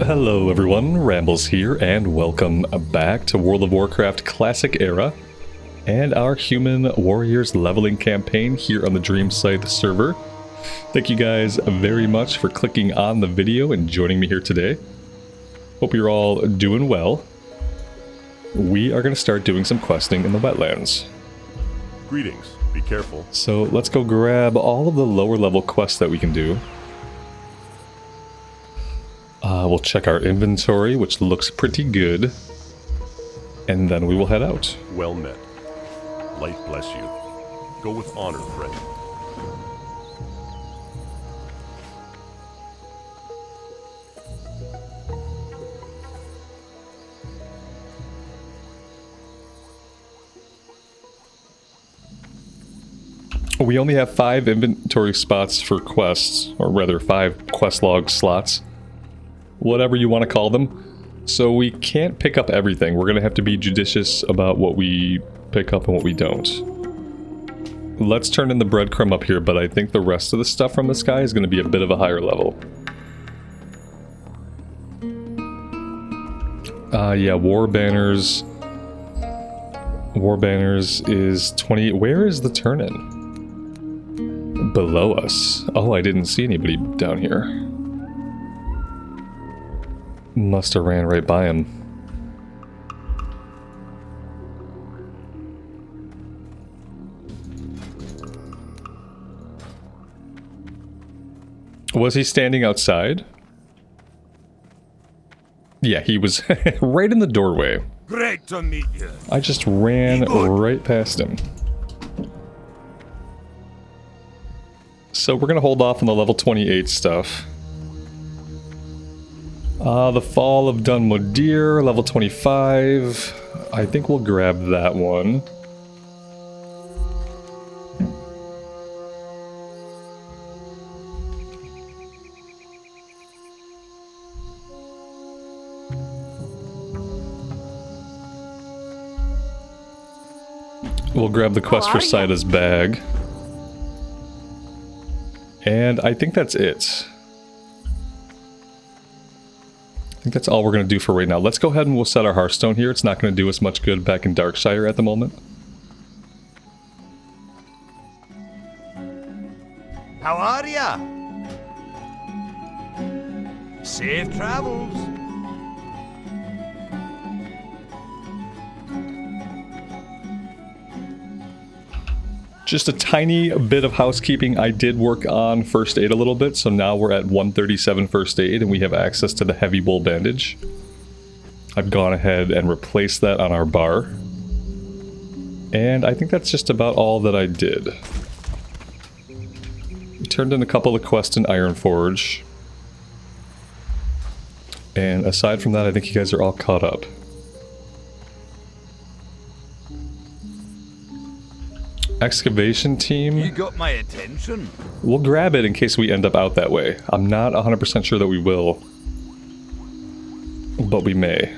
Hello everyone, Rambles here, and welcome back to World of Warcraft Classic Era and our Human Warriors leveling campaign here on the Dreamcythe server. Thank you guys very much for clicking on the video and joining me here today. Hope you're all doing well. We are going to start doing some questing in the Wetlands. Greetings, be careful. So let's go grab all of the lower level quests that we can do. We'll check our inventory, which looks pretty good, and then we will head out. Well met. Light bless you. Go with honor, friend. We only have 5 inventory spots for quests, or rather 5 quest log slots. Whatever you want to call them. So we can't pick up everything. We're going to have to be judicious about what we pick up and what we don't. Let's turn in the breadcrumb up here, but I think the rest of the stuff from this guy is going to be a bit of a higher level. Yeah, War Banners. War Banners is 20. Where is the turn-in? Below us. Oh, I didn't see anybody down here. Must have ran right by him. Was he standing outside? Yeah, he was right in the doorway. Great to meet you. I just ran right past him. So we're gonna hold off on the level 28 stuff. The Fall of Dunmodir, level 25. I think we'll grab that one. We'll grab the quest for Sida's bag. And I think that's it. I think that's all we're going to do for right now. Let's go ahead and we'll set our Hearthstone here. It's not going to do us much good back in Darkshire at the moment. How are ya? Safe travels. Just a tiny bit of housekeeping. I did work on first aid a little bit, so now we're at 137 first aid and we have access to the heavy wool bandage. I've gone ahead and replaced that on our bar. And I think that's just about all that I did. We turned in a couple of quests in Ironforge. And aside from that, I think you guys are all caught up. Excavation team. You got my attention. We'll grab it in case we end up out that way. I'm not 100% sure that we will, but we may.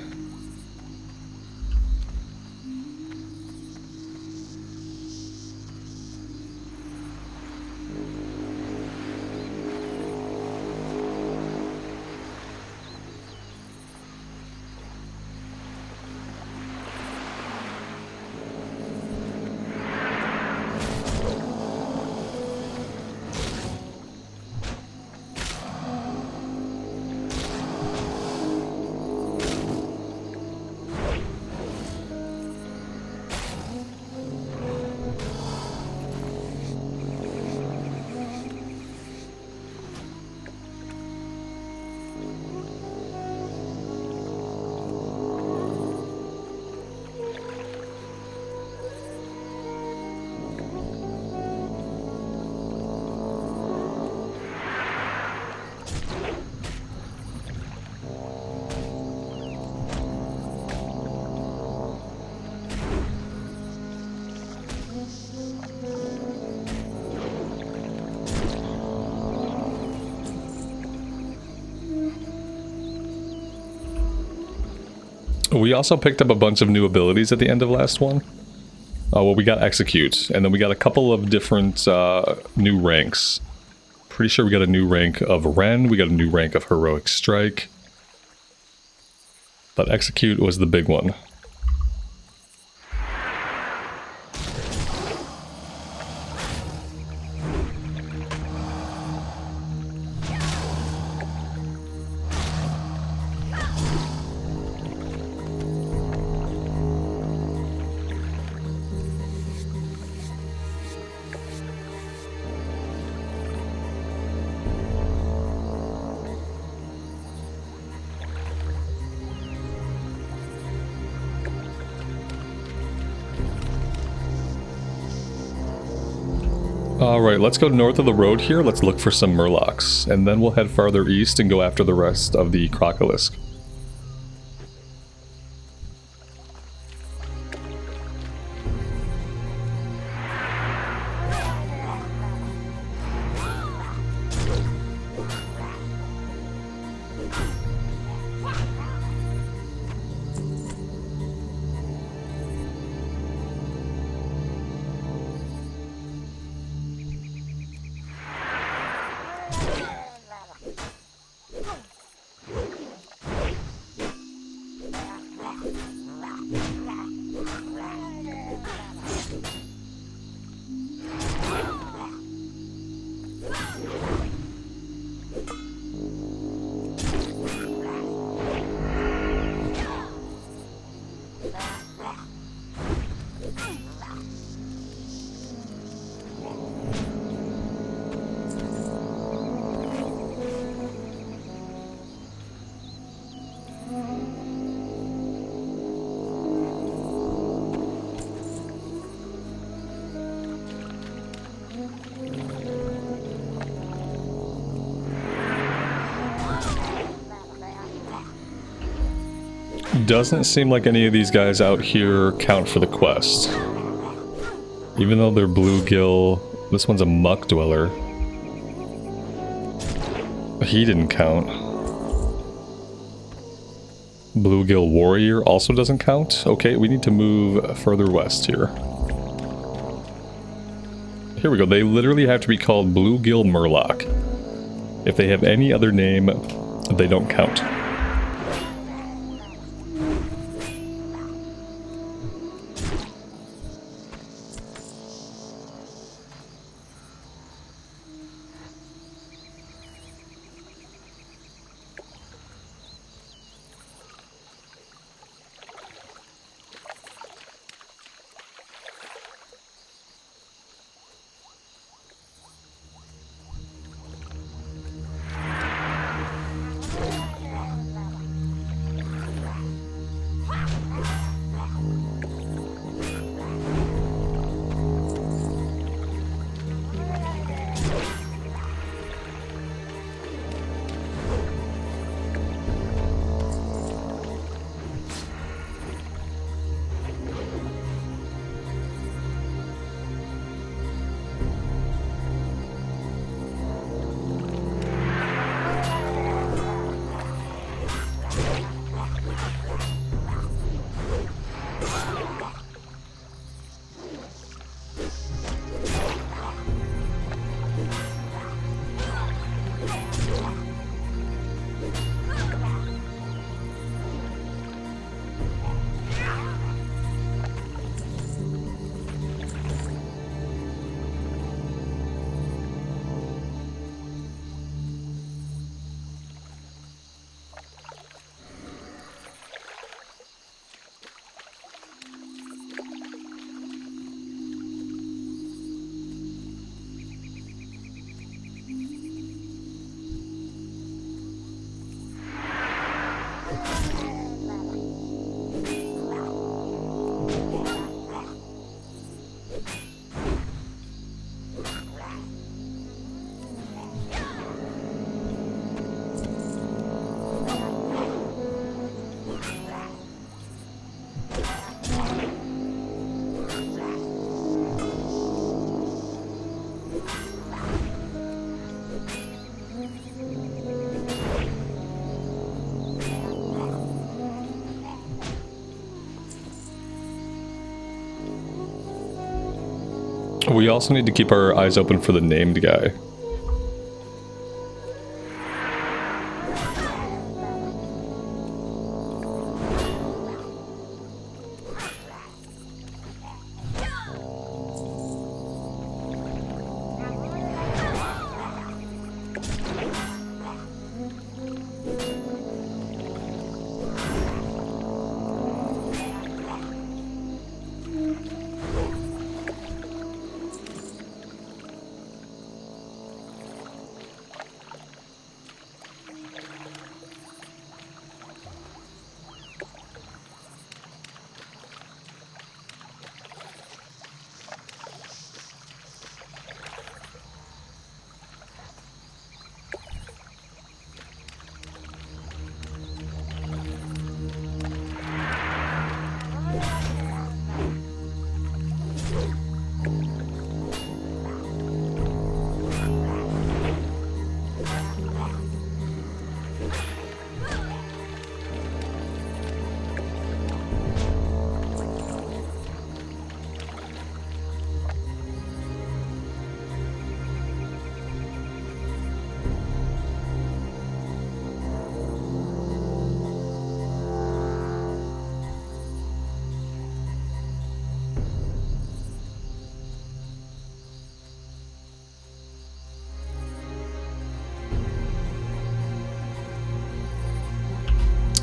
We also picked up a bunch of new abilities at the end of last one. Well, we got Execute, and then we got a couple of different new ranks. Pretty sure we got a new rank of Ren, we got a new rank of Heroic Strike. But execute was the big one. Alright, let's go north of the road here. Let's look for some Murlocs. And then we'll head farther east and go after the rest of the Crocolisk. Doesn't seem like any of these guys out here count for the quest. Even though they're bluegill, this one's a muck dweller. He didn't count. Bluegill warrior also doesn't count. Okay, we need to move further west here. Here we go. They literally have to be called bluegill Murloc. If they have any other name, they don't count. We also need to keep our eyes open for the named guy.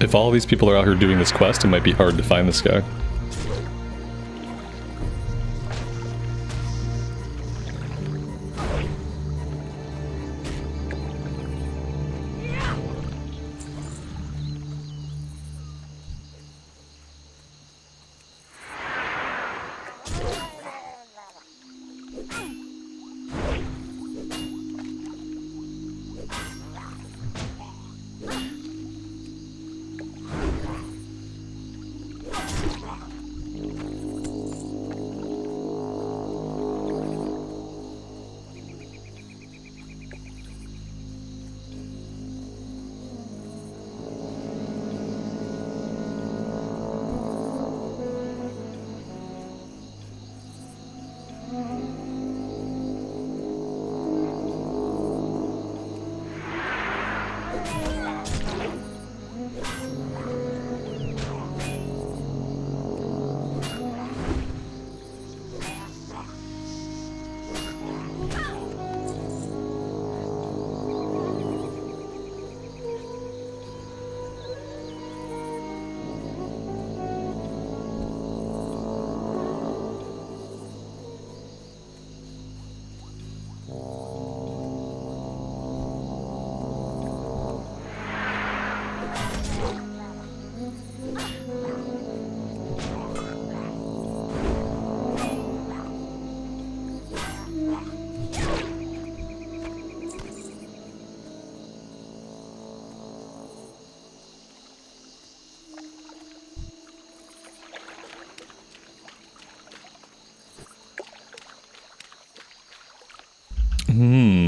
If all these people are out here doing this quest, it might be hard to find this guy.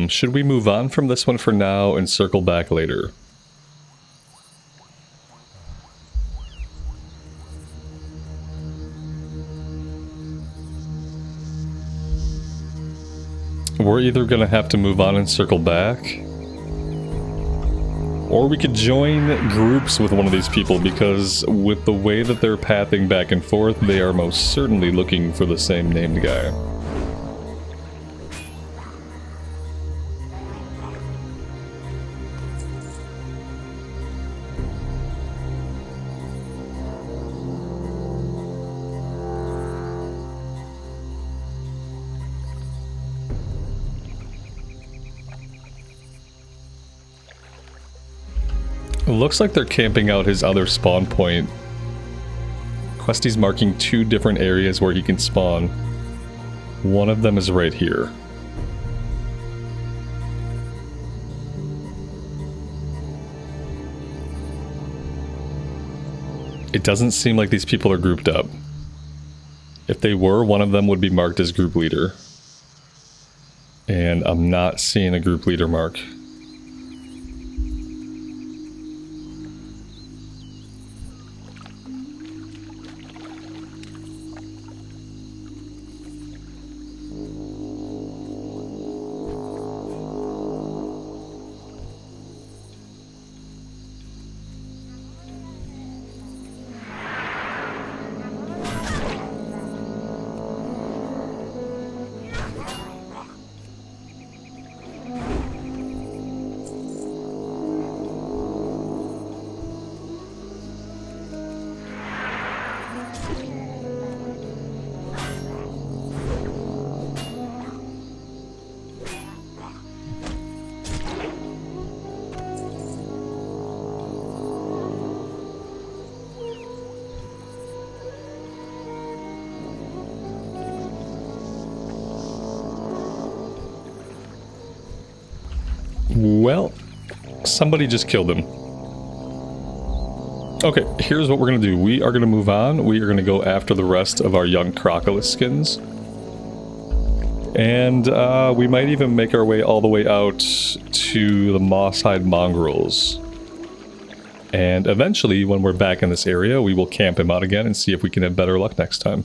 Should we move on from this one for now and circle back later? We're either gonna have to move on and circle back, or we could join groups with one of these people, because with the way that they're pathing back and forth, they are most certainly looking for the same named guy. Looks like they're camping out his other spawn point. Questie's marking 2 different areas where he can spawn. One of them is right here. It doesn't seem like these people are grouped up. If they were, one of them would be marked as group leader. And I'm not seeing a group leader mark. Well, somebody just killed him. Okay, here's what we're going to do. We are going to move on. We are going to go after the rest of our young Crocodile skins. And we might even make our way all the way out to the Moss-hide Mongrels. And eventually, when we're back in this area, we will camp him out again and see if we can have better luck next time.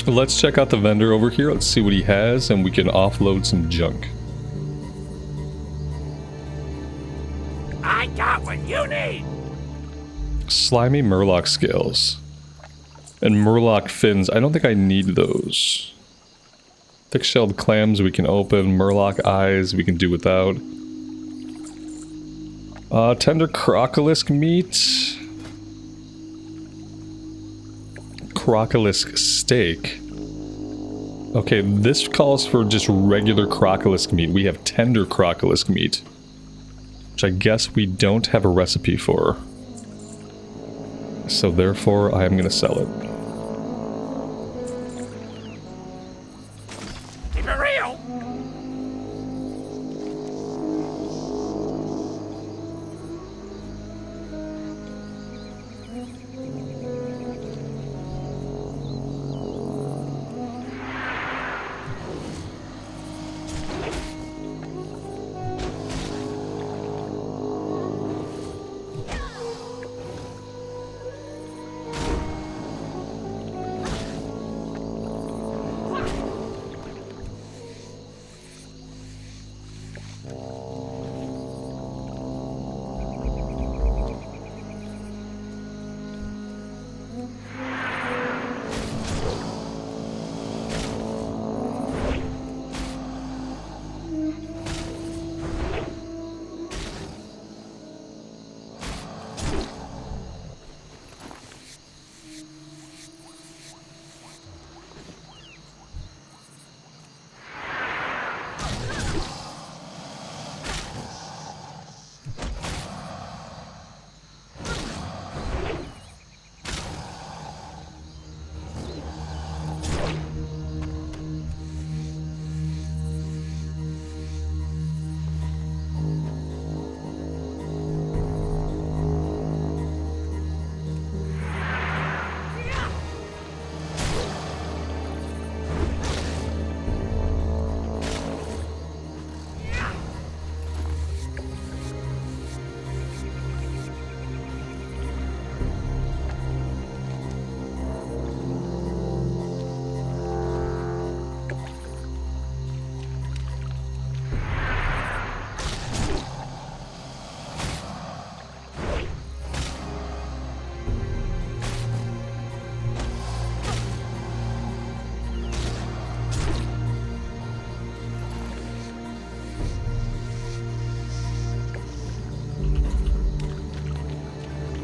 Let's check out the vendor over here. Let's see what he has, and we can offload some junk. I got what you need. Slimy Murloc scales. And Murloc fins. I don't think I need those. Thick-shelled clams we can open. Murloc eyes we can do without. Tender crocolisk meat. Crocolisk steak. Okay, this calls for just regular crocolisk meat. We have tender crocolisk meat, which I guess we don't have a recipe for. So therefore, I am going to sell it. Keep it real.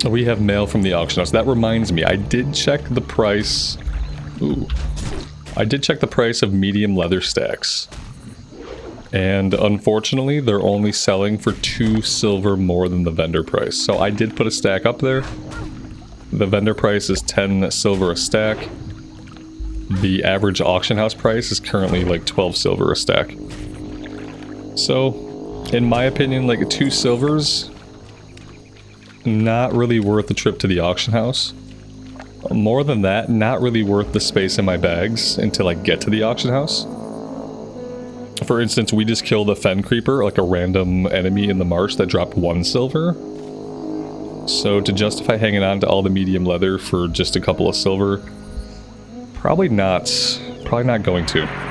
We have mail from the auction house. That reminds me, I did check the price Ooh. I did check the price of medium leather stacks. And unfortunately, they're only selling for 2 silver more than the vendor price. So I did put a stack up there. The vendor price is 10 silver a stack. The average auction house price is currently like 12 silver a stack. So, in my opinion, like 2 silvers, not really worth the trip to the auction house. More than that, not really worth the space in my bags until I get to the auction house. For instance, we just killed a fen creeper, like a random enemy in the marsh that dropped 1 silver. So to justify hanging on to all the medium leather for just a couple of silver, probably not going to.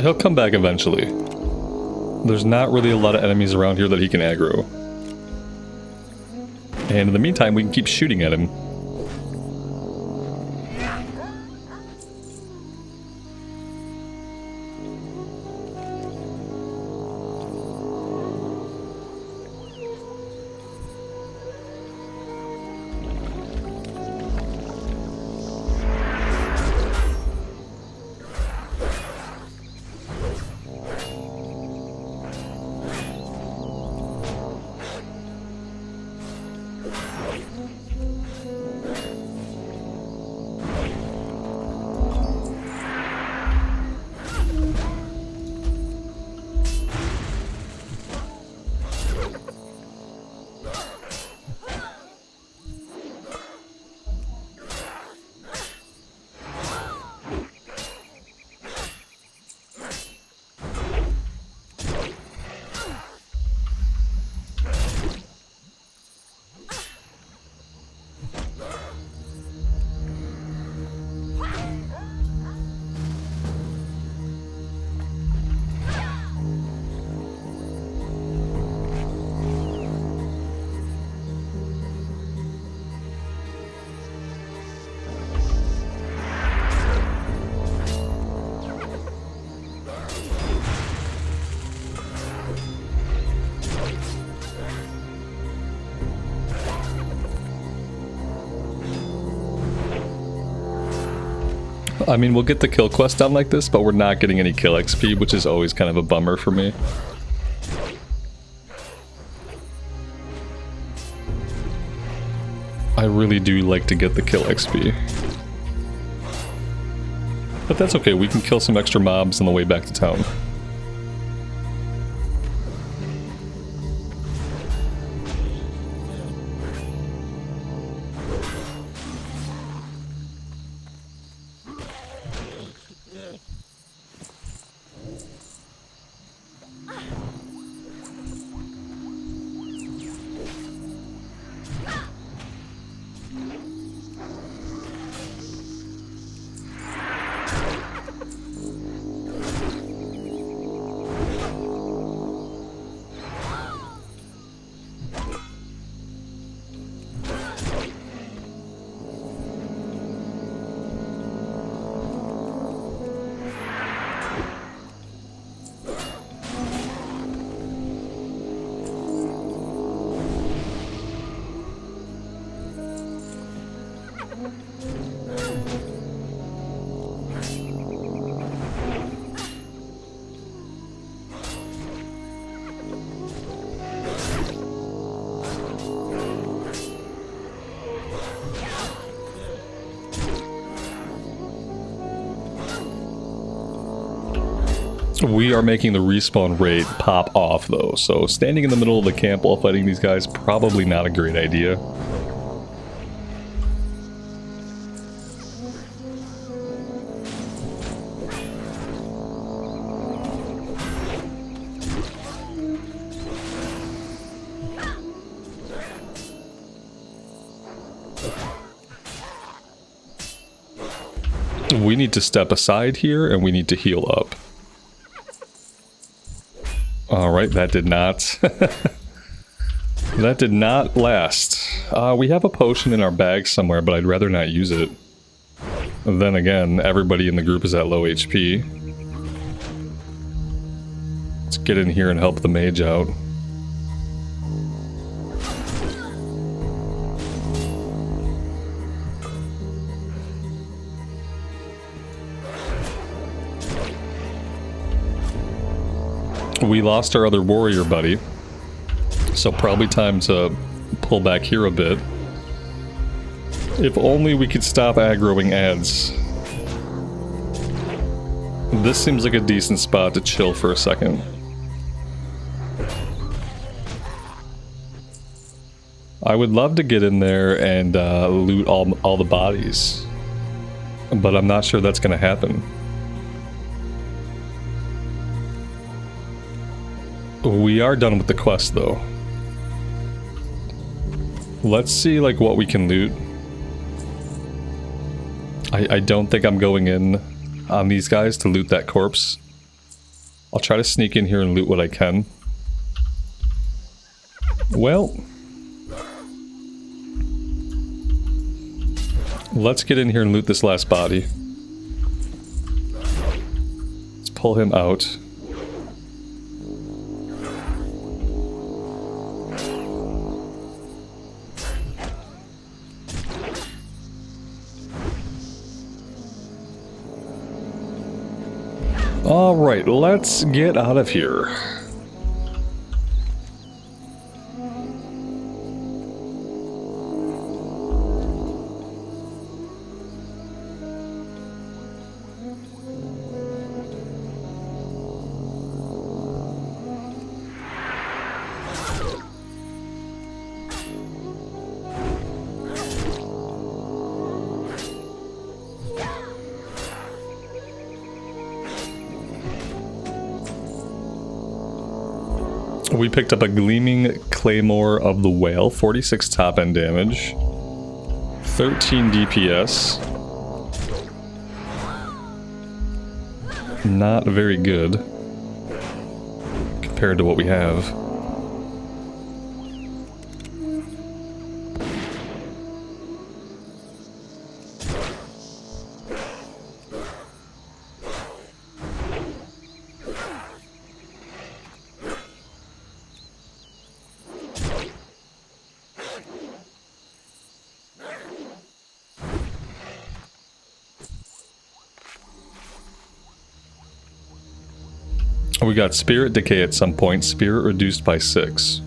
He'll come back eventually. There's not really a lot of enemies around here that he can aggro. And in the meantime, we can keep shooting at him. I mean, we'll get the kill quest done like this, but we're not getting any kill XP, which is always kind of a bummer for me. I really do like to get the kill XP. But that's okay, we can kill some extra mobs on the way back to town. We are making the respawn rate pop off though, so standing in the middle of the camp while fighting these guys, probably not a great idea. We need to step aside here and we need to heal up. Alright, that did not... that did not last. We have a potion in our bag somewhere, but I'd rather not use it. Then again, everybody in the group is at low HP. Let's get in here and help the mage out. We lost our other warrior buddy, so probably time to pull back here a bit. If only we could stop aggroing ads. This seems like a decent spot to chill for a second. I would love to get in there and loot all the bodies, but I'm not sure that's going to happen. We are done with the quest though. Let's see like what we can loot. I don't think I'm going in on these guys to loot that corpse. I'll try to sneak in here and loot what I can. Well, let's get in here and loot this last body. Let's pull him out. Alright, let's get out of here. We picked up a Gleaming Claymore of the Whale, 46 top end damage, 13 DPS. Not very good compared to what we have. We got Spirit Decay at some point, Spirit reduced by 6.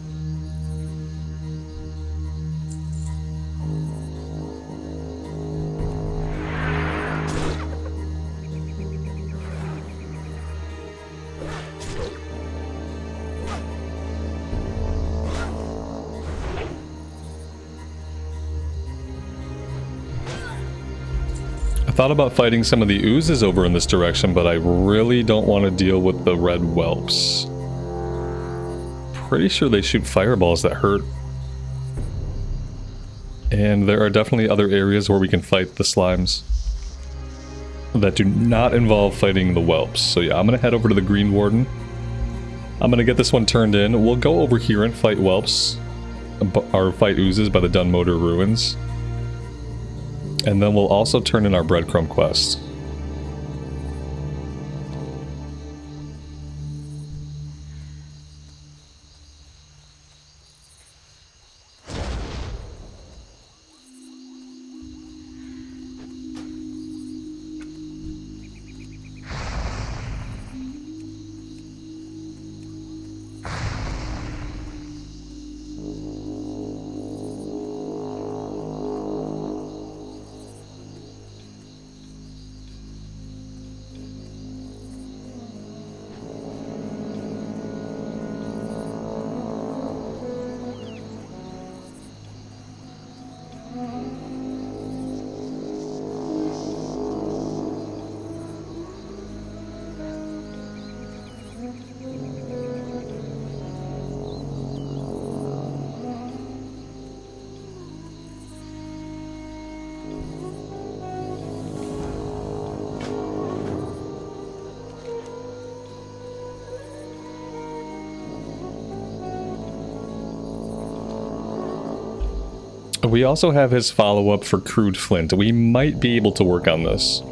Thought about fighting some of the oozes over in this direction, but I really don't want to deal with the red whelps. Pretty sure they shoot fireballs that hurt. And there are definitely other areas where we can fight the slimes that do not involve fighting the whelps. So yeah, I'm going to head over to the Green Warden. I'm going to get this one turned in. We'll go over here and fight whelps, or fight oozes by the Dunmotor Ruins. And then we'll also turn in our breadcrumb quest. We also have his follow-up for crude flint. We might be able to work on this.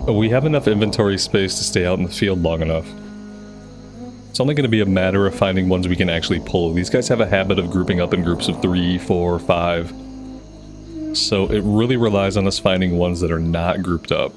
We have enough inventory space to stay out in the field long enough. It's only going to be a matter of finding ones we can actually pull. These guys have a habit of grouping up in groups of 3, 4, 5. So it really relies on us finding ones that are not grouped up.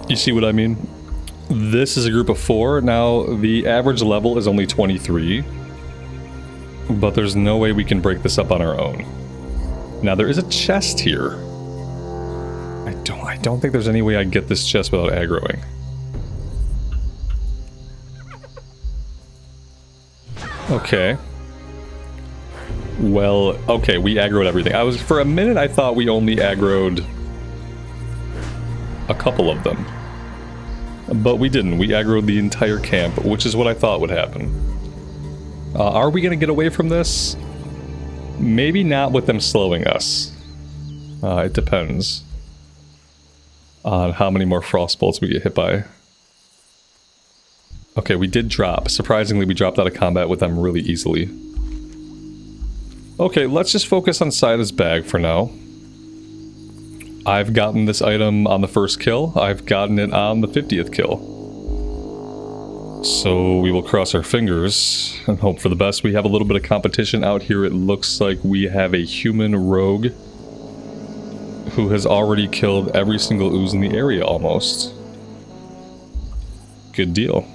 You see what I mean? This is a group of 4. Now, the average level is only 23. But there's no way we can break this up on our own. Now, there is a chest here. I don't think there's any way I get this chest without aggroing. Okay. Well, okay, we aggroed everything. For a minute, I thought we only aggroed a couple of them. But we didn't. We aggroed the entire camp, which is what I thought would happen. Are we going to get away from this? Maybe not with them slowing us. It depends on how many more frost bolts we get hit by. Okay, we did drop. Surprisingly, we dropped out of combat with them really easily. Okay, let's just focus on Sida's bag for now. I've gotten this item on the first kill. I've gotten it on the 50th kill. So we will cross our fingers and hope for the best. We have a little bit of competition out here. It looks like we have a human rogue who has already killed every single ooze in the area almost. Good deal.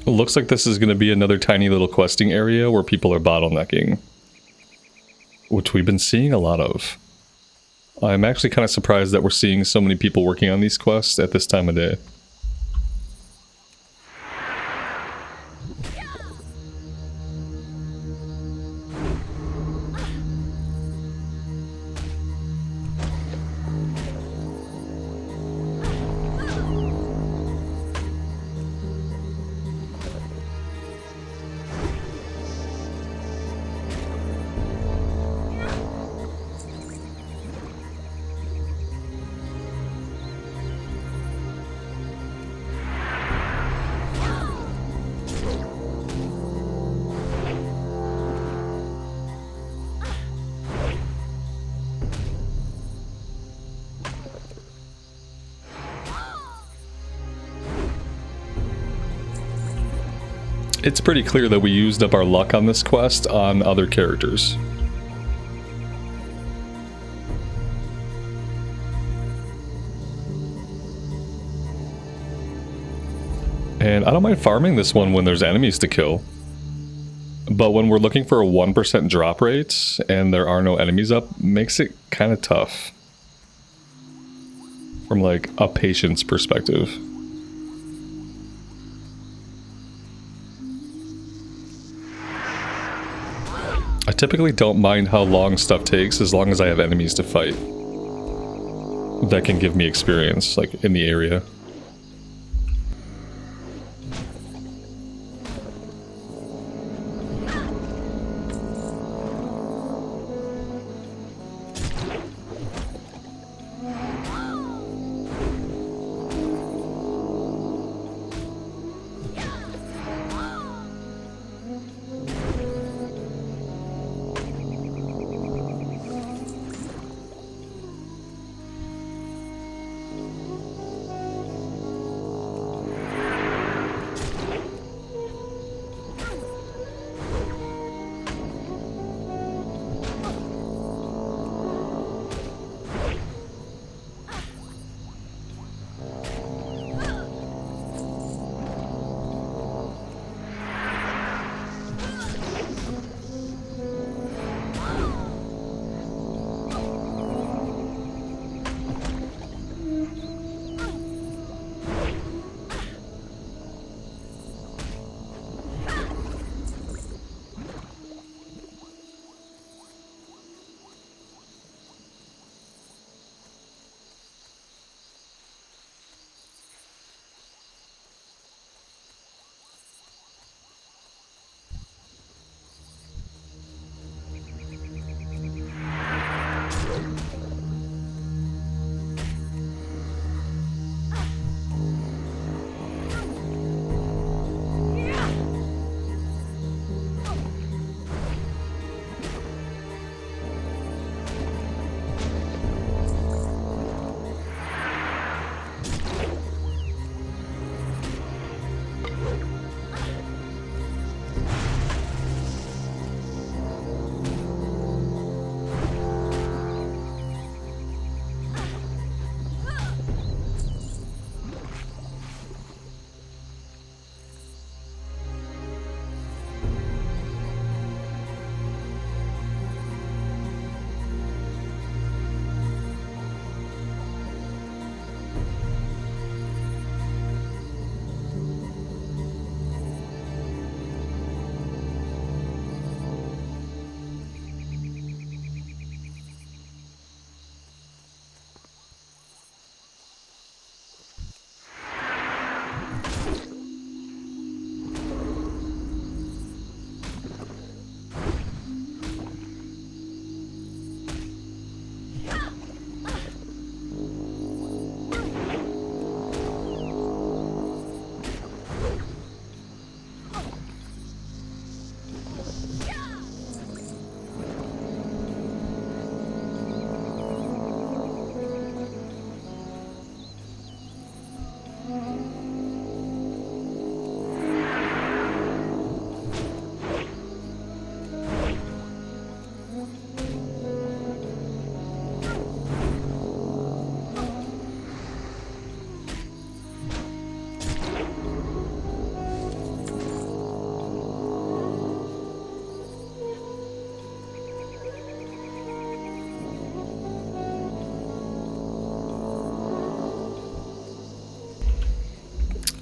It looks like this is going to be another tiny little questing area where people are bottlenecking, which we've been seeing a lot of. I'm actually kind of surprised that we're seeing so many people working on these quests at this time of day. It's pretty clear that we used up our luck on this quest on other characters. And I don't mind farming this one when there's enemies to kill. But when we're looking for a 1% drop rate and there are no enemies up, makes it kind of tough. From like a patience perspective. I typically don't mind how long stuff takes as long as I have enemies to fight. That can give me experience, like in the area.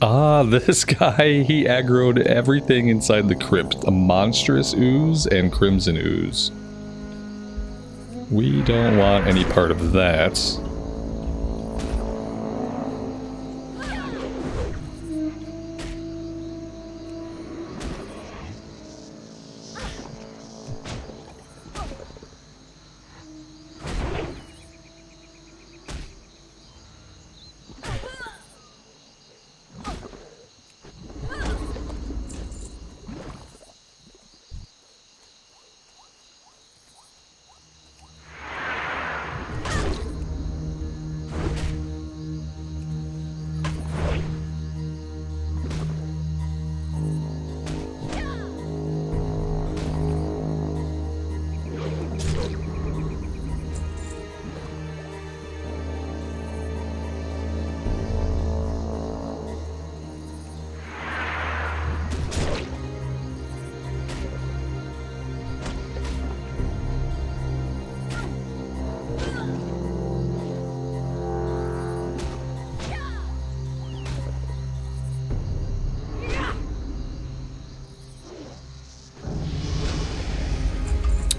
Ah, this guy, he aggroed everything inside the crypt. A monstrous ooze and crimson ooze. We don't want any part of that.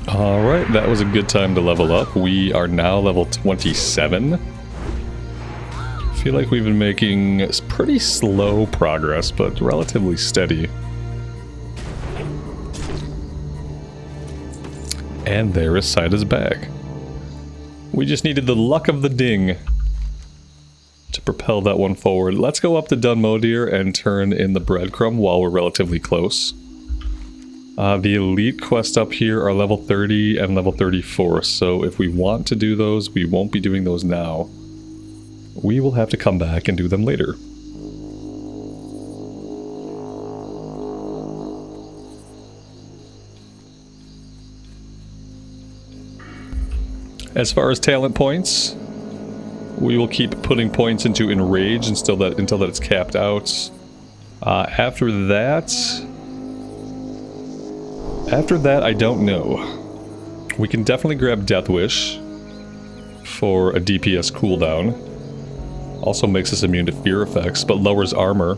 Alright, that was a good time to level up. We are now level 27. Feel like we've been making pretty slow progress, but relatively steady. And there is Sida's bag. We just needed the luck of the ding to propel that one forward. Let's go up to Dunmodir and turn in the breadcrumb while we're relatively close. The elite quests up here are level 30 and level 34, so if we want to do those, we won't be doing those now. We will have to come back and do them later. As far as talent points, we will keep putting points into Enrage until that it's capped out. After that, I don't know. We can definitely grab Death Wish for a DPS cooldown. Also makes us immune to fear effects, but lowers armor.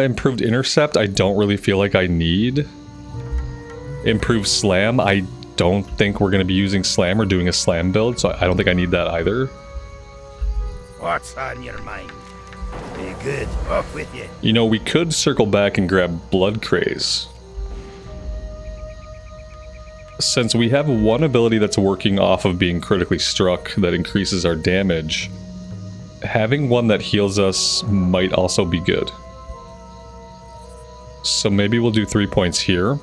Improved Intercept, I don't really feel like I need. Improved Slam, I don't think we're going to be using Slam or doing a Slam build, so I don't think I need that either. What's on your mind? Be good. Off with you. You know, we could circle back and grab Blood Craze. Since we have one ability that's working off of being critically struck that increases our damage, having one that heals us might also be good. So maybe we'll do 3 points here.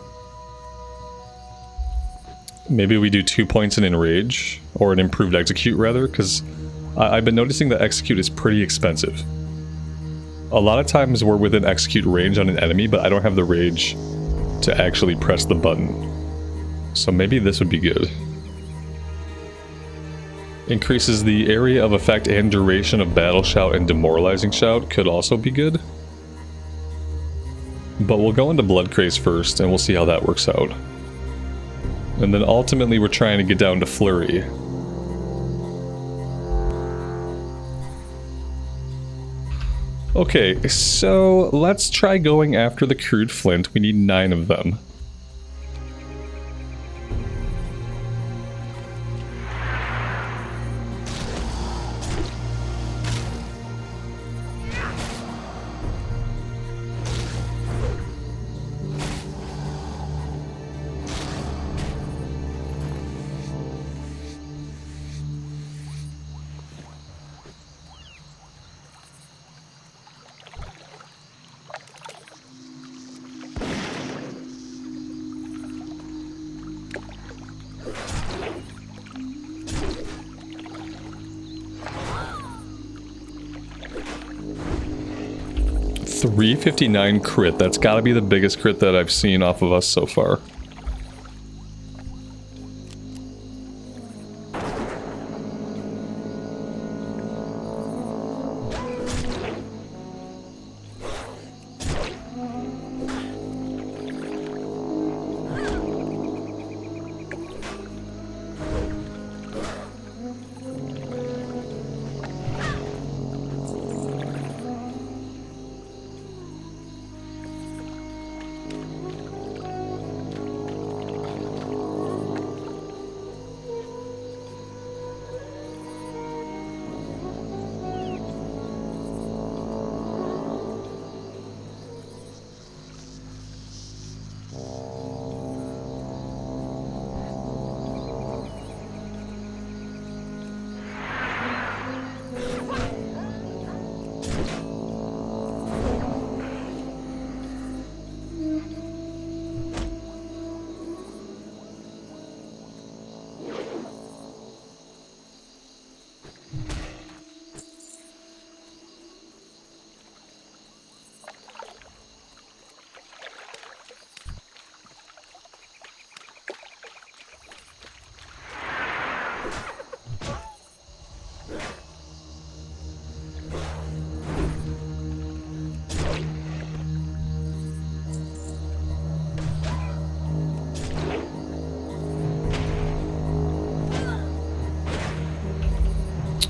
Maybe we do 2 points in Enrage, or an improved Execute rather, because I've been noticing that Execute is pretty expensive. A lot of times we're within Execute range on an enemy, but I don't have the rage to actually press the button. So maybe this would be good. Increases the area of effect and duration of Battle Shout and Demoralizing Shout could also be good. But we'll go into Blood Craze first, and we'll see how that works out. And then ultimately we're trying to get down to Flurry. Okay, so let's try going after the crude flint. We need 9 of them. $359 crit. That's gotta be the biggest crit that I've seen off of us so far.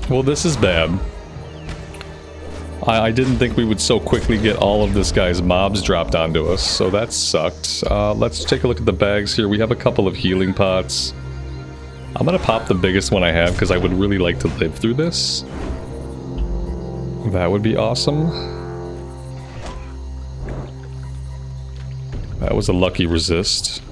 Well, this is bad. I didn't think we would so quickly get all of this guy's mobs dropped onto us, so that sucked. Let's take a look at the bags here. We have a couple of healing pots. I'm gonna pop the biggest one I have because I would really like to live through this. That would be awesome. That was a lucky resist.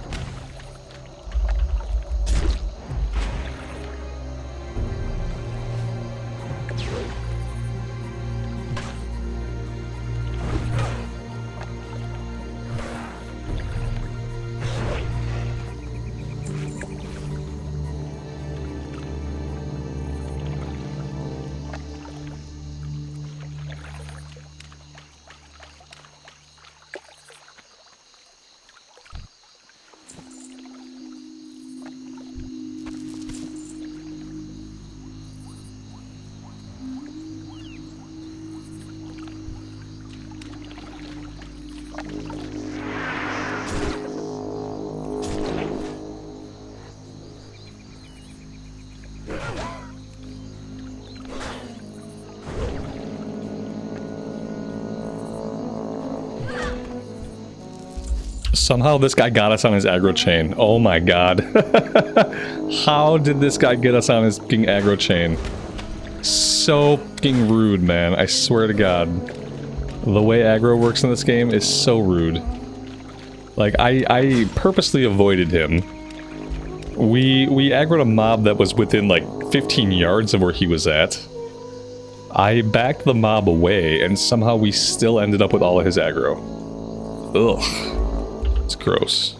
Somehow this guy got us on his aggro chain. Oh my god. How did this guy get us on his fucking aggro chain? So fucking rude, man. I swear to god. The way aggro works in this game is so rude. Like, I purposely avoided him. We aggroed a mob that was within like 15 yards of where he was at. I backed the mob away and somehow we still ended up with all of his aggro. Ugh. It's gross.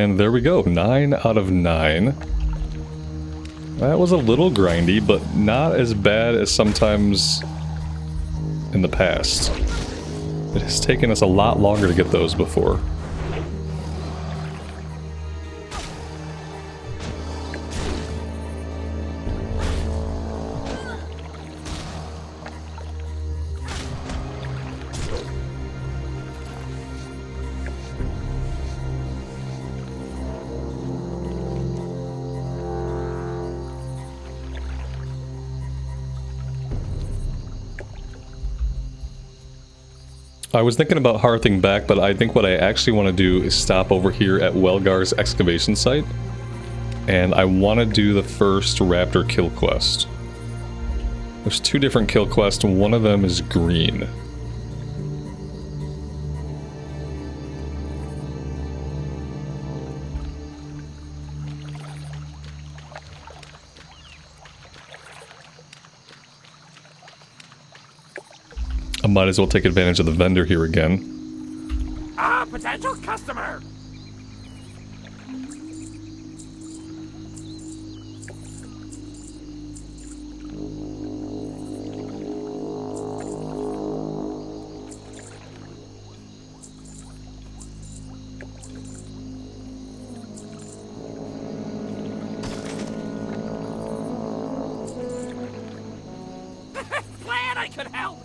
And there we go, 9 out of 9. That was a little grindy, but not as bad as sometimes in the past. It has taken us a lot longer to get those before. I was thinking about hearthing back, but I think what I actually want to do is stop over here at Welgar's excavation site. And I want to do the first raptor kill quest. There's 2 different kill quests, one of them is green. I might as well take advantage of the vendor here again. Ah, potential customer! Glad I could help!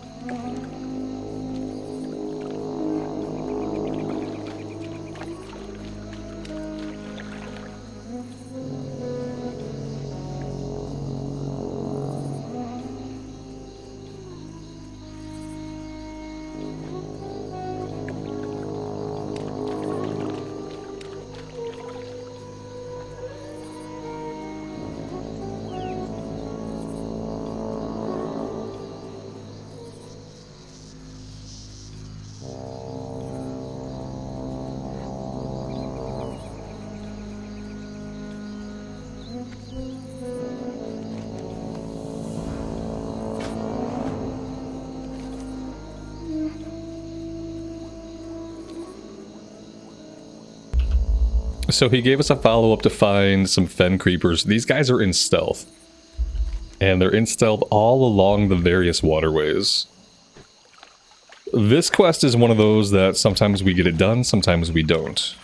So he gave us a follow-up to find some fen creepers. These guys are in stealth. And they're in stealth all along the various waterways. This quest is one of those that sometimes we get it done, sometimes we don't.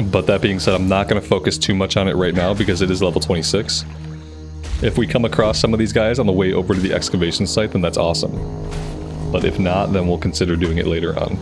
But that being said, I'm not going to focus too much on it right now because it is level 26. If we come across some of these guys on the way over to the excavation site, then that's awesome. But if not, then we'll consider doing it later on.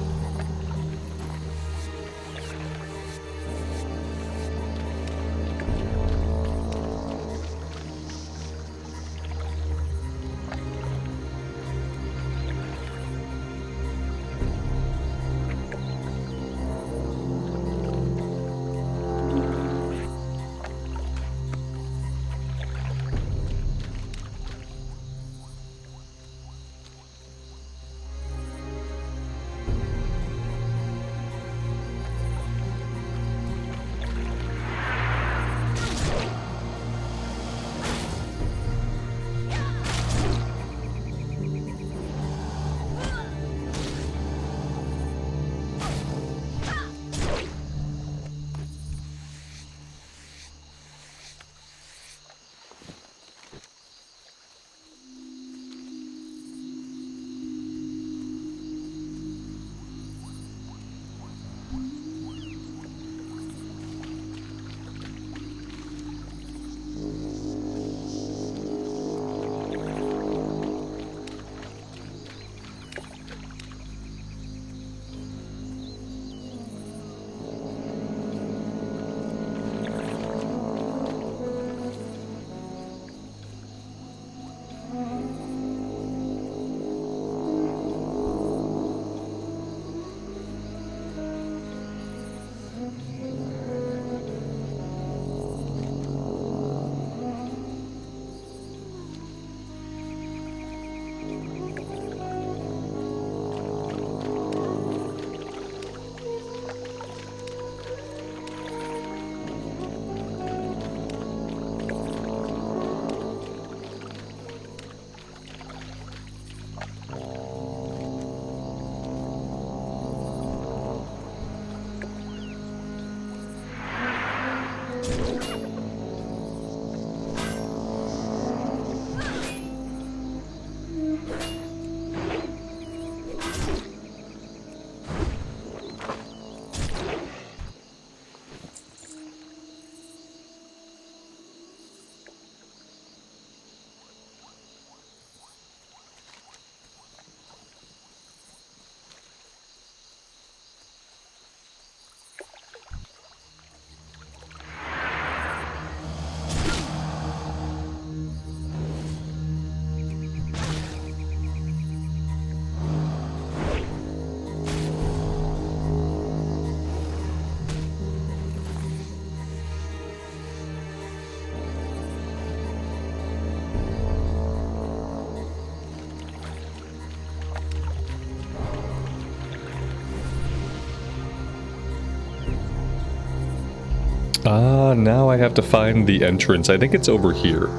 Now I have to find the entrance. I think it's over here.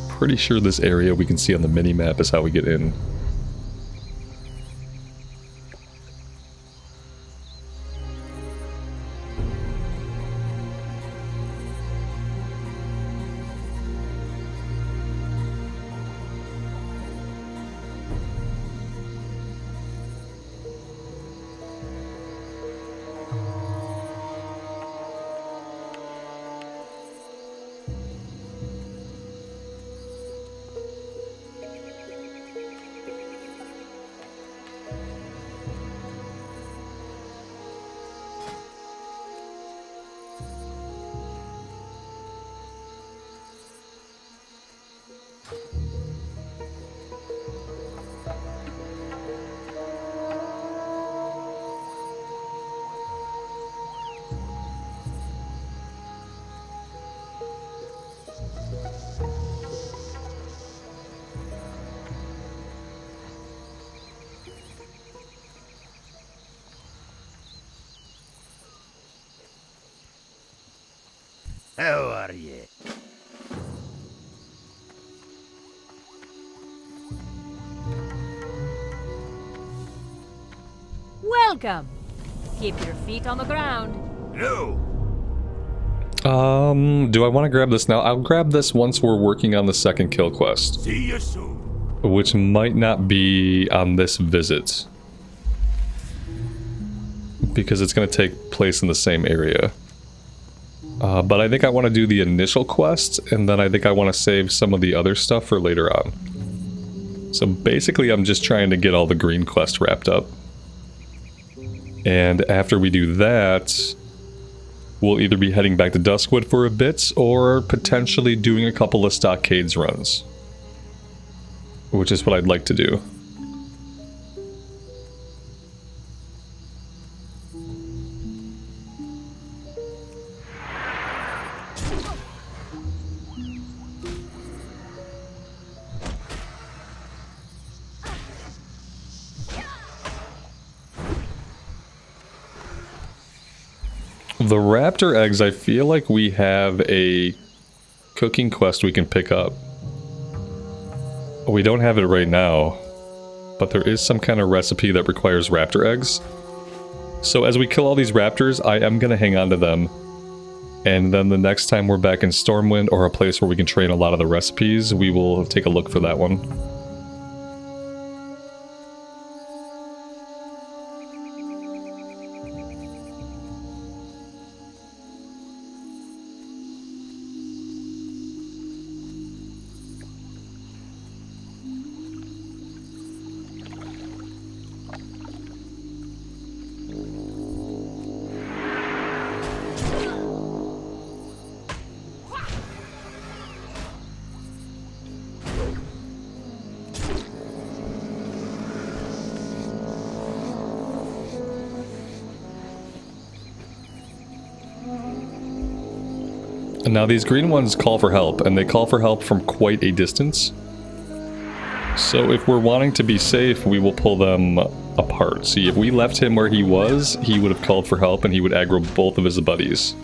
Pretty sure this area we can see on the mini-map is how we get in. How are you? Welcome. Keep your feet on the ground. No. Do I want to grab this now? I'll grab this once we're working on the second kill quest, See you soon. which might not be on this visit, because it's going to take place in the same area. But I think I want to do the initial quest, and then I think I want to save some of the other stuff for later on. So basically I'm just trying to get all the green quest wrapped up. And after we do that, we'll either be heading back to Duskwood for a bit, or potentially doing a couple of Stockades runs. Which is what I'd like to do. The raptor eggs, I feel like we have a cooking quest we can pick up. We don't have it right now, but there is some kind of recipe that requires raptor eggs. So as we kill all these raptors, I am going to hang on to them. And then the next time we're back in Stormwind, or a place where we can train a lot of the recipes, we will take a look for that one. And now these green ones call for help, and they call for help from quite a distance. So if we're wanting to be safe, we will pull them apart. See, if we left him where he was, he would have called for help and he would aggro both of his buddies.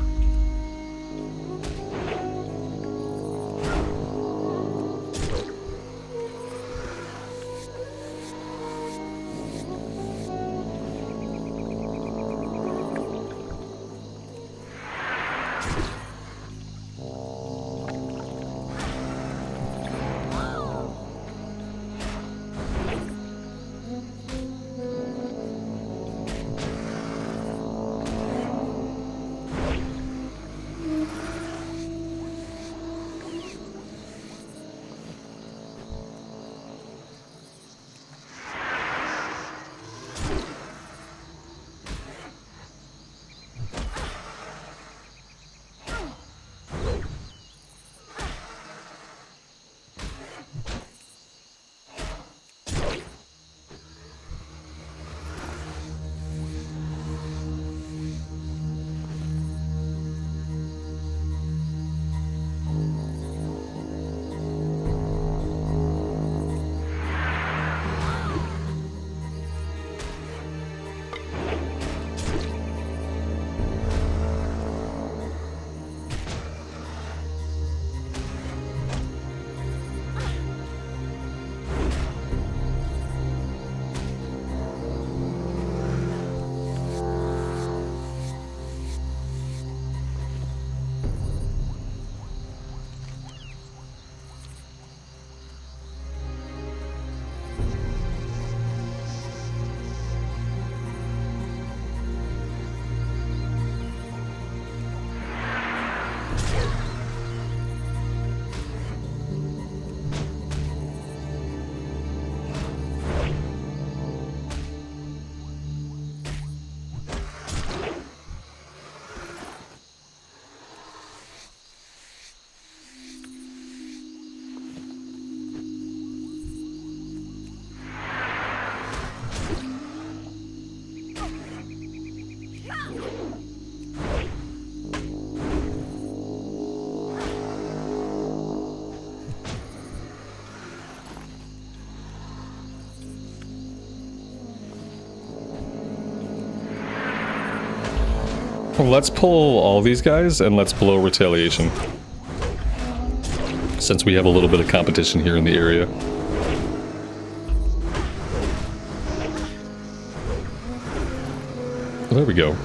Well, let's pull all these guys and let's blow retaliation. Since we have a little bit of competition here in the area. There we go.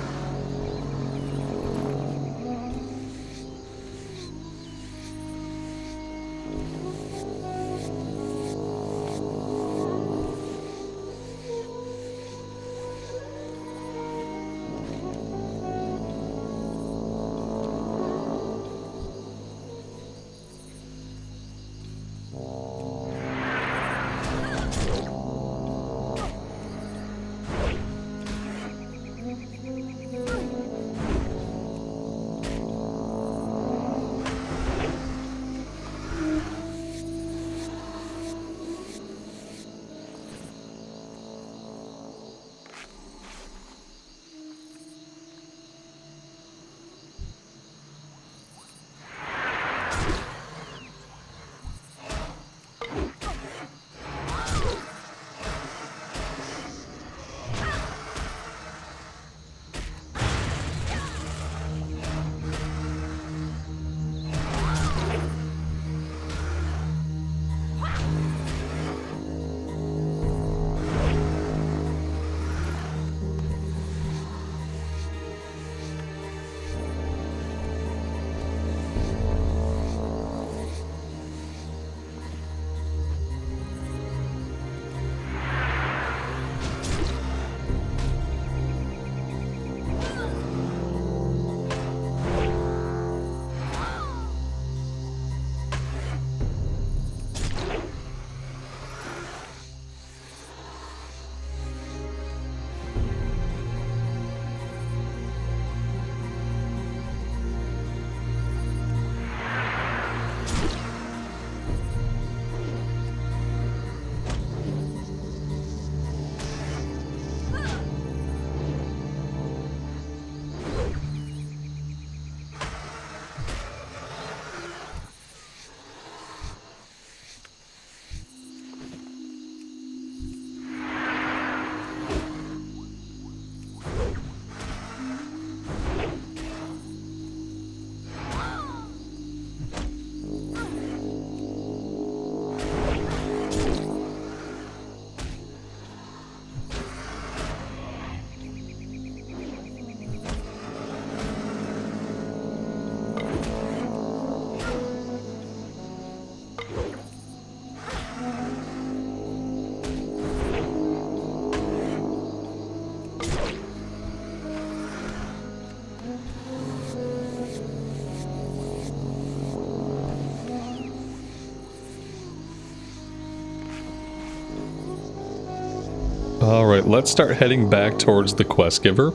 Alright, let's start heading back towards the quest giver.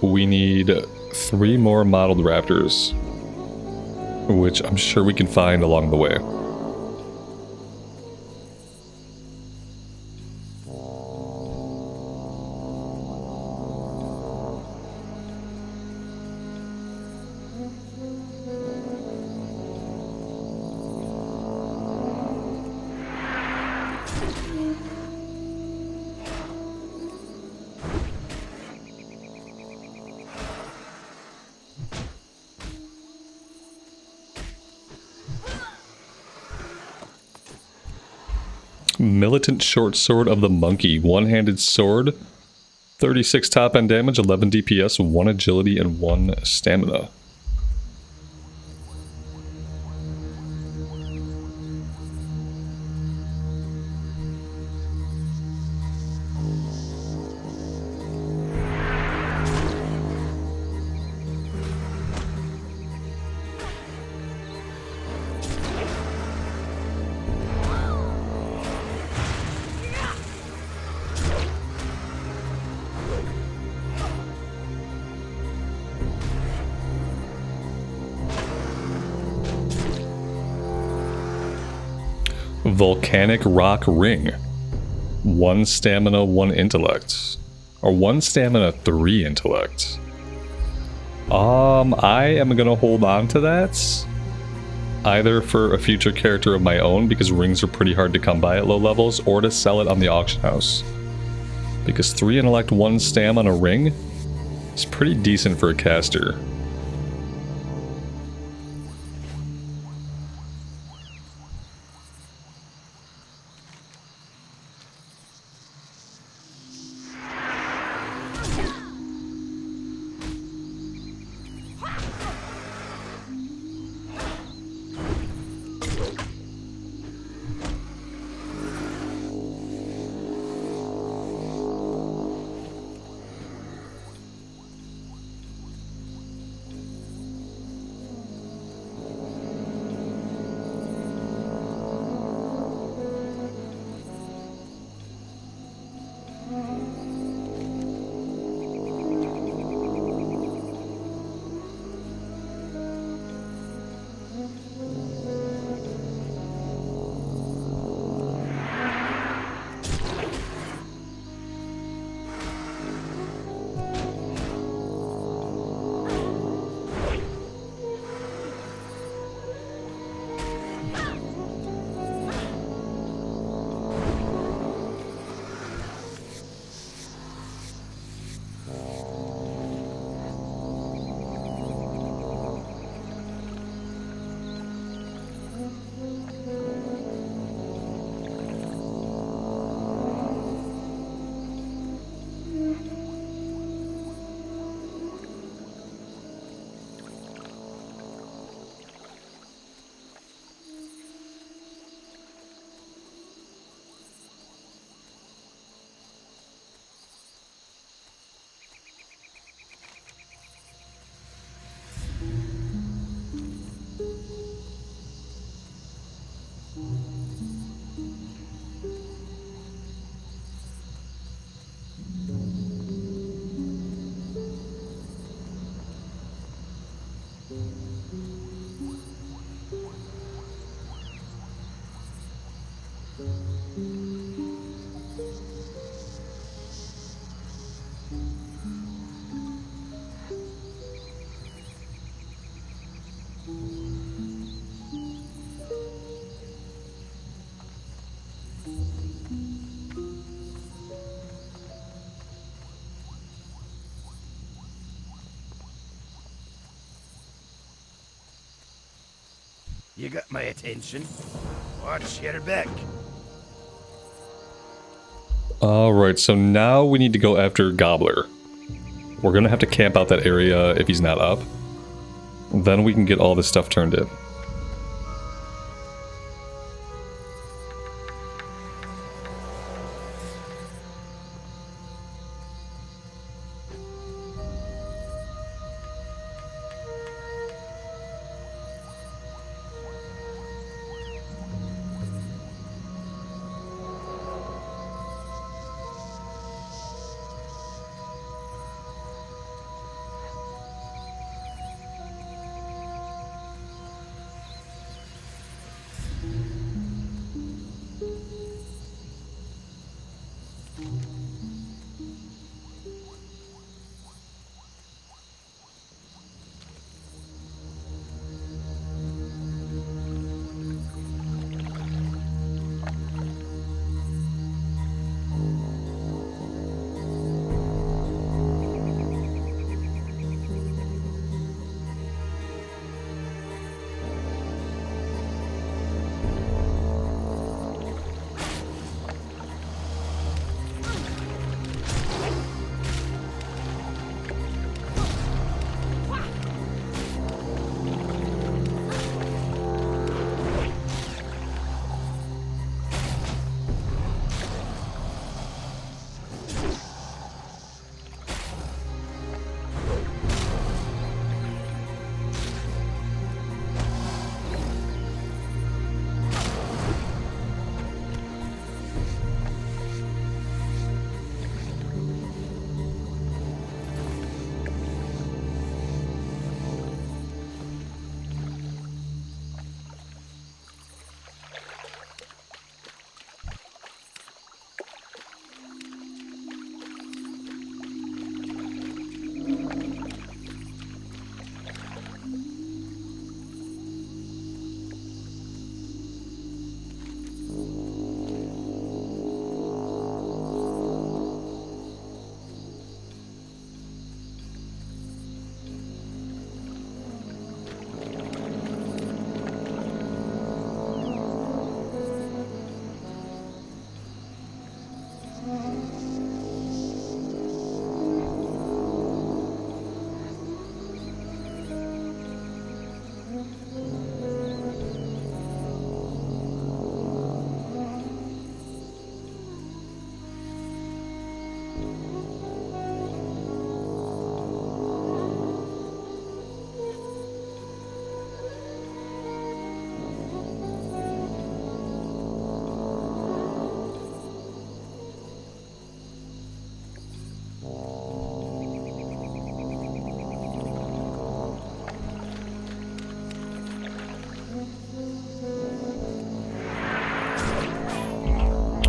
We need 3 more modeled raptors, which I'm sure we can find along the way. Militant Short Sword of the Monkey. One-handed sword. 36 top end damage, 11 DPS, 1 agility, and 1 stamina. Volcanic Rock Ring. 1 stamina, 1 intellect. Or 1 stamina, 3 intellect. I am gonna hold on to that. Either for a future character of my own, because rings are pretty hard to come by at low levels, or to sell it on the auction house. Because 3 intellect, 1 stam on a ring It's pretty decent for a caster. You got my attention. Watch your back. Alright, so now we need to go after Gobbler. We're gonna have to camp out that area if he's not up. Then we can get all this stuff turned in.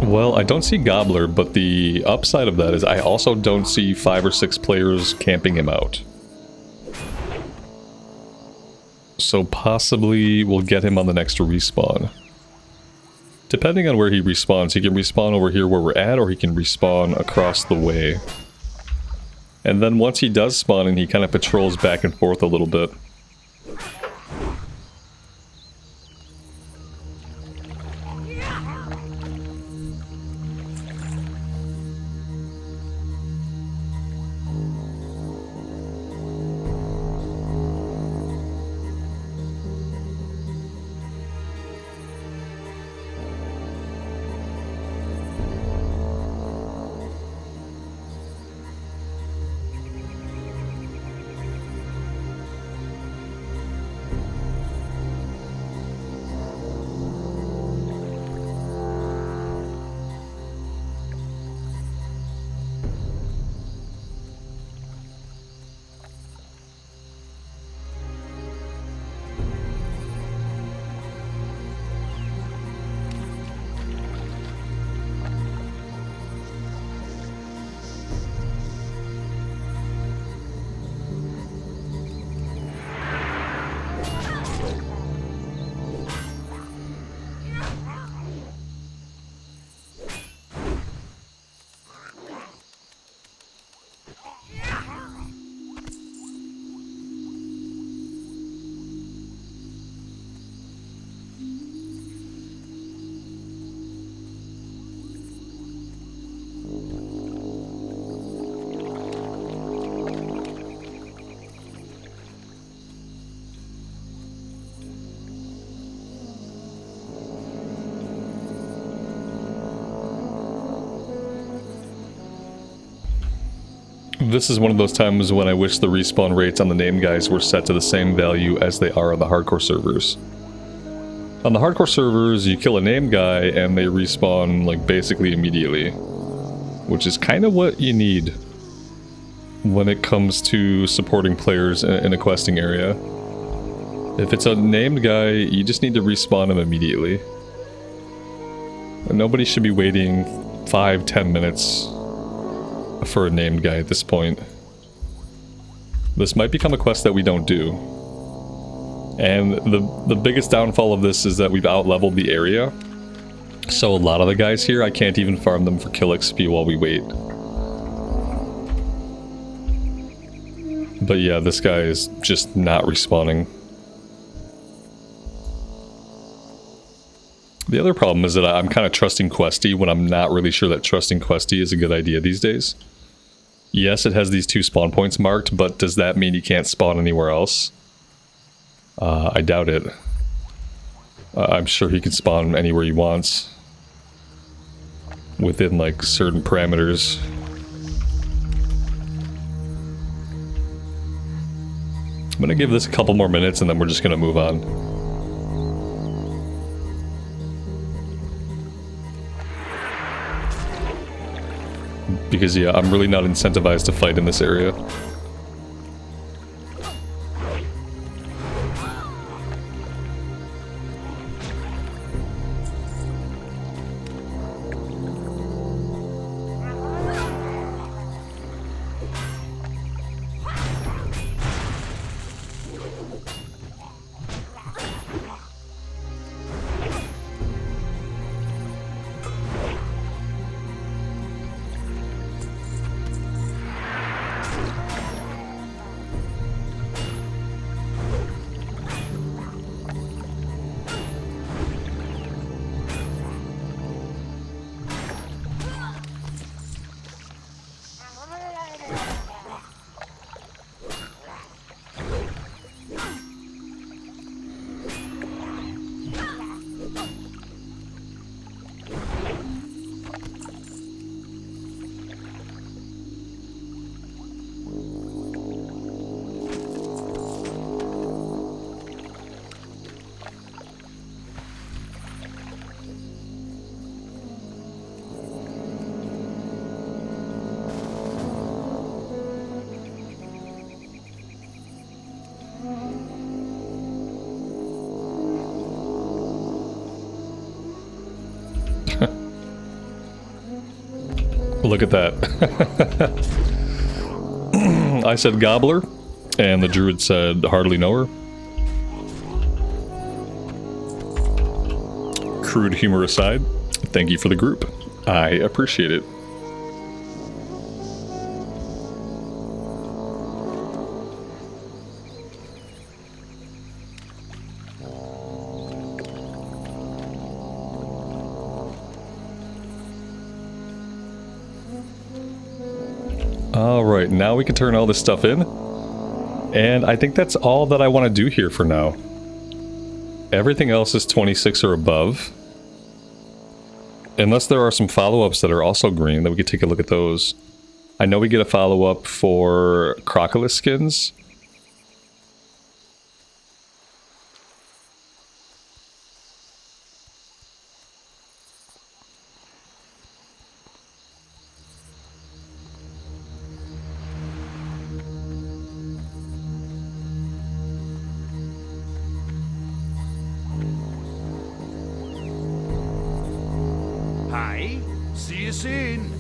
Well, I don't see Gobbler, but the upside of that is I also don't see 5 or 6 players camping him out. So possibly we'll get him on the next respawn. Depending on where he respawns, he can respawn over here where we're at, or he can respawn across the way. And then once he does spawn in, he kind of patrols back and forth a little bit. This is one of those times when I wish the respawn rates on the named guys were set to the same value as they are on the hardcore servers. On the hardcore servers, you kill a named guy and they respawn like basically immediately, which is kind of what you need when it comes to supporting players in a questing area. If it's a named guy, you just need to respawn him immediately. Nobody should be waiting 5-10 minutes for a named guy at this point. This might become a quest that we don't do. And the biggest downfall of this is that we've out-leveled the area. So a lot of the guys here, I can't even farm them for kill XP while we wait. But yeah, this guy is just not respawning. The other problem is that I'm kind of trusting Questie when I'm not really sure that trusting Questie is a good idea these days. Yes, it has these 2 spawn points marked, but does that mean he can't spawn anywhere else? I doubt it. I'm sure he can spawn anywhere he wants. Within, like, certain parameters. I'm gonna give this a couple more minutes and then we're just gonna move on. Because yeah, I'm really not incentivized to fight in this area. Look at that. I said Gobbler, and the druid said hardly know her. Crude humor aside, thank you for the group. I appreciate it. Alright, now we can turn all this stuff in. And I think that's all that I want to do here for now. Everything else is 26 or above. Unless there are some follow-ups that are also green, then we could take a look at those. I know we get a follow-up for Crocodile skins. Hi, see you soon.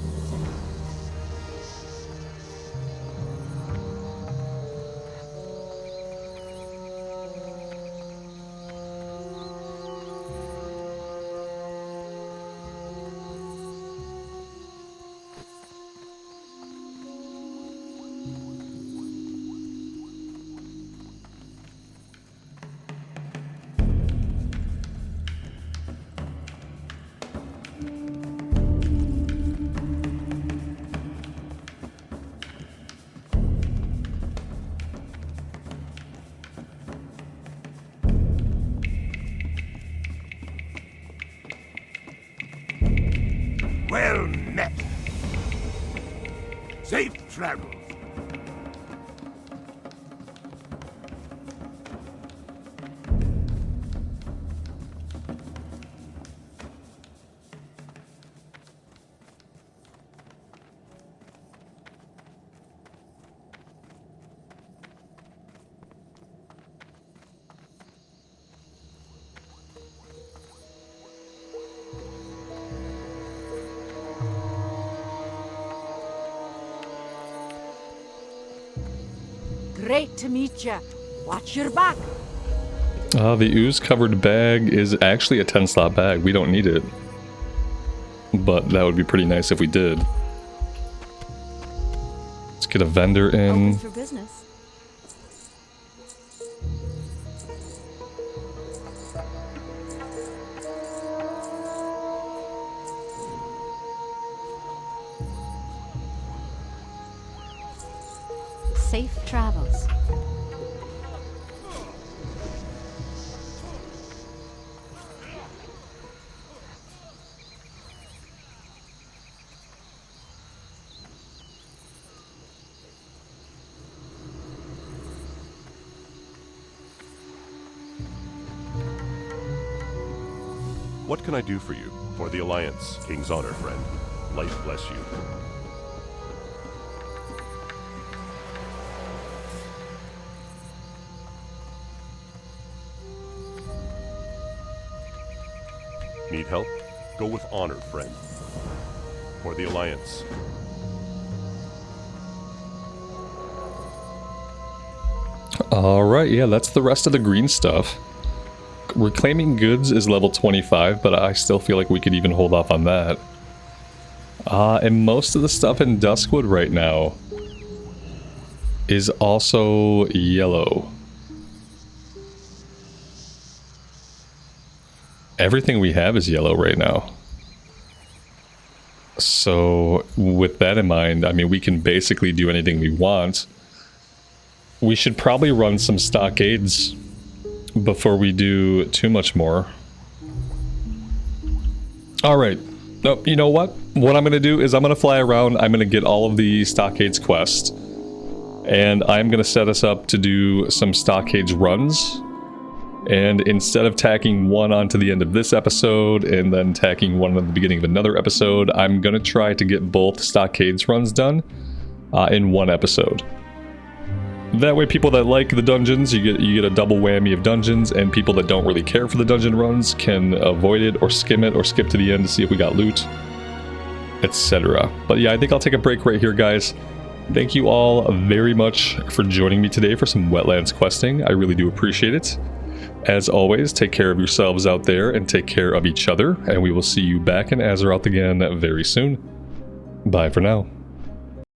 Well met. Safe travels. Great to meet you. Watch your back. The ooze-covered bag is actually a 10-slot bag. We don't need it. But that would be pretty nice if we did. Let's get a vendor in. Open for business. Safe travels. What can I do for you? For the Alliance, King's honor, friend. Life bless you. Need help? Go with honor, friend. For the Alliance. Alright, yeah, that's the rest of the green stuff. Reclaiming goods is level 25, but I still feel like we could even hold off on that. And most of the stuff in Duskwood right now is also yellow. Everything we have is yellow right now. So, with that in mind, I mean, we can basically do anything we want. We should probably run some stockades before we do too much more. Alright. Oh, you know what? What I'm going to do is I'm going to fly around. I'm going to get all of the stockades quests. And I'm going to set us up to do some stockades runs. And instead of tacking one onto the end of this episode and then tacking one at the beginning of another episode, I'm going to try to get both stockades runs done in one episode. That way people that like the dungeons, you get a double whammy of dungeons, and people that don't really care for the dungeon runs can avoid it or skim it or skip to the end to see if we got loot. etc. But yeah, I think I'll take a break right here, guys. Thank you all very much for joining me today for some Wetlands questing. I really do appreciate it. As always, take care of yourselves out there and take care of each other, and we will see you back in Azeroth again very soon. Bye for now.